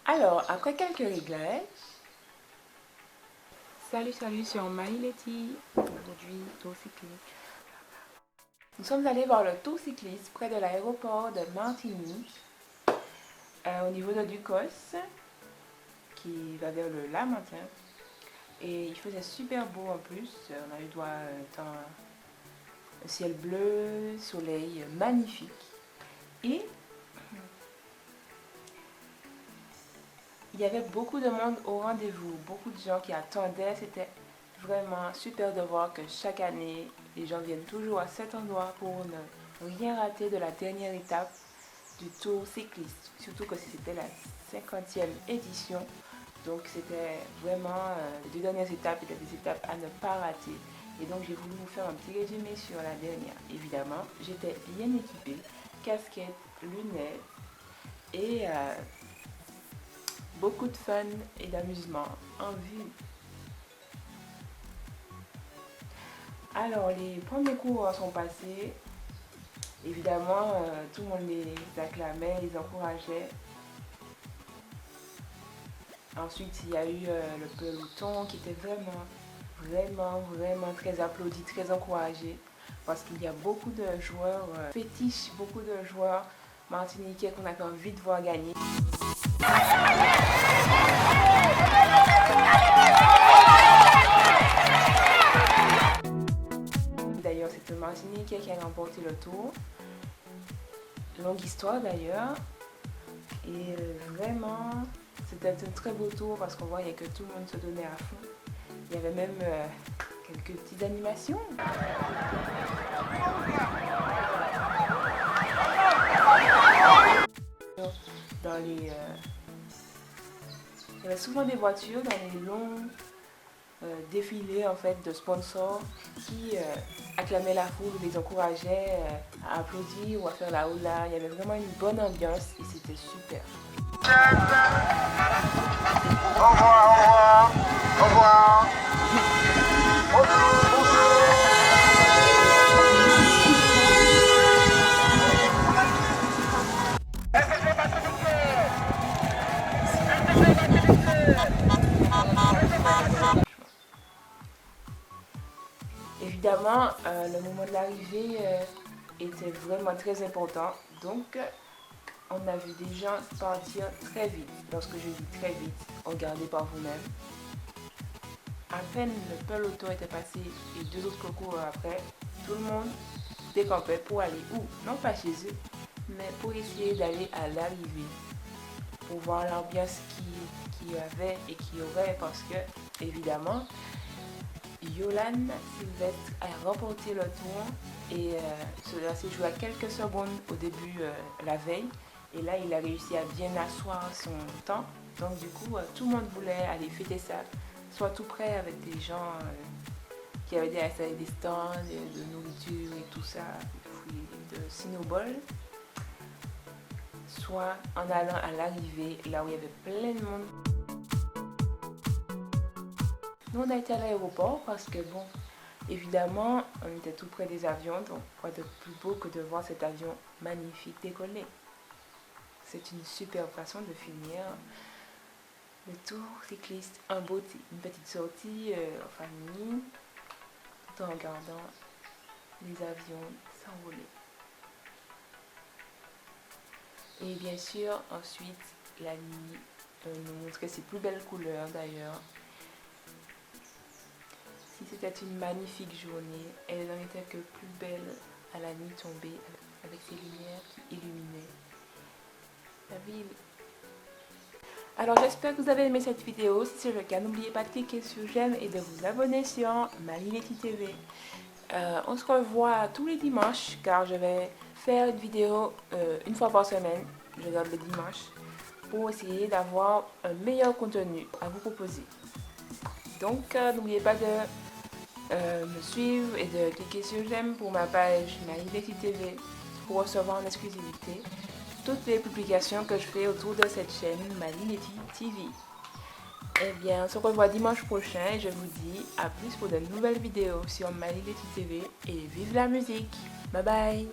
Alors, après quelques réglages, salut sur Maïleti, aujourd'hui tour cycliste. Nous sommes allés voir le tour cycliste près de l'aéroport de Martigny, au niveau de Ducos, qui va vers le Lamentin. Et il faisait super beau en plus, on a eu droit à un ciel bleu, soleil magnifique. Et il y avait beaucoup de monde au rendez-vous, beaucoup de gens qui attendaient. C'était vraiment super de voir que chaque année, les gens viennent toujours à cet endroit pour ne rien rater de la dernière étape du tour cycliste. Surtout que c'était la 50e édition. Donc c'était vraiment les deux dernières étapes étaient des étapes à ne pas rater. Et donc j'ai voulu vous faire un petit résumé sur la dernière. Évidemment, j'étais bien équipée, casquette, lunettes et beaucoup de fun et d'amusement en vue. Alors les premiers cours sont passés. Évidemment, tout le monde les acclamait, les encourageait. Ensuite, il y a eu le peloton qui était vraiment très applaudi, très encouragé. Parce qu'il y a beaucoup de joueurs fétiches, beaucoup de joueurs martiniquais qu'on avait envie de voir gagner. D'ailleurs, c'est le Martiniquais qui a remporté le tour. Longue histoire d'ailleurs. Et vraiment, c'était un très beau tour parce qu'on voyait que tout le monde se donnait à fond. Il y avait même quelques petites animations. Il y avait souvent des voitures dans les longs défilés en fait, de sponsors qui acclamaient la foule, les encourageaient à applaudir ou à faire la houla. Il y avait vraiment une bonne ambiance et c'était super. Au revoir, au revoir, au revoir. Évidemment, le moment de l'arrivée était vraiment très important. Donc, on a vu des gens partir très vite. Lorsque je dis très vite, regardez par vous-même. À peine le peloton était passé et deux autres concours après, tout le monde décampait pour aller où? Non pas chez eux, mais pour essayer d'aller à l'arrivée. Pour voir l'ambiance qu'il y avait et qu'il y aurait parce que, évidemment, Yolan Sylvestre a remporté le tour et cela s'est joué à quelques secondes au début la veille. Et là, il a réussi à bien asseoir son temps. Donc du coup, tout le monde voulait aller fêter ça, soit tout près avec des gens qui avaient déjà installé des stands de nourriture et tout ça, de Cinnobol, soit en allant à l'arrivée, là où il y avait plein de monde. Nous, on a été à l'aéroport parce que, bon, évidemment, on était tout près des avions, donc quoi de plus beau que de voir cet avion magnifique décoller. C'est une superbe façon de finir le tour cycliste en beauté. Une petite sortie en famille, tout en regardant les avions s'envoler. Et bien sûr, ensuite, la nuit nous montrait ses plus belles couleurs d'ailleurs. Si c'était une magnifique journée, elle n'en était que plus belle à la nuit tombée avec ses lumières qui illuminaient la ville. Alors j'espère que vous avez aimé cette vidéo. Si c'est le cas, n'oubliez pas de cliquer sur j'aime et de vous abonner sur Maïleti TV. On se revoit tous les dimanches car je vais faire une vidéo une fois par semaine. Je regarde le dimanche pour essayer d'avoir un meilleur contenu à vous proposer. Donc n'oubliez pas de me suivre et de cliquer sur j'aime pour ma page Maïleti TV pour recevoir en exclusivité toutes les publications que je fais autour de cette chaîne Maïleti TV. Eh bien, on se revoit dimanche prochain et je vous dis à plus pour de nouvelles vidéos sur Maïleti TV et vive la musique. Bye bye.